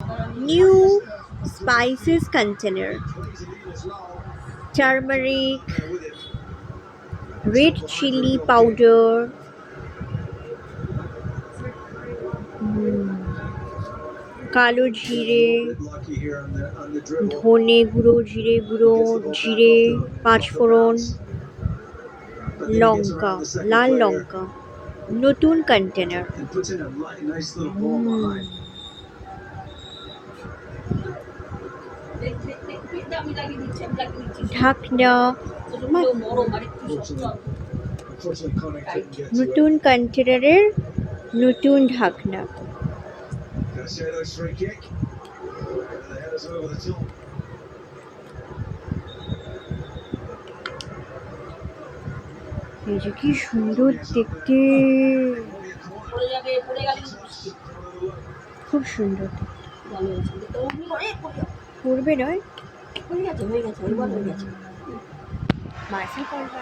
New spices container: turmeric, red chili powder, কালো জিরে, ধনে গুঁড়ো, জিরে গুঁড়ো, জিরে, পাঁচফোড়ন, লঙ্কা, লাল লঙ্কা। নতুন কন্টেনার। ঢাকনা, নতুন কন্টেনারের নতুন ঢাকনা। এই যে কি সুন্দর দেখতে, খুব সুন্দর। পড়বে নয়, হয়ে গেছে মাসি করবে।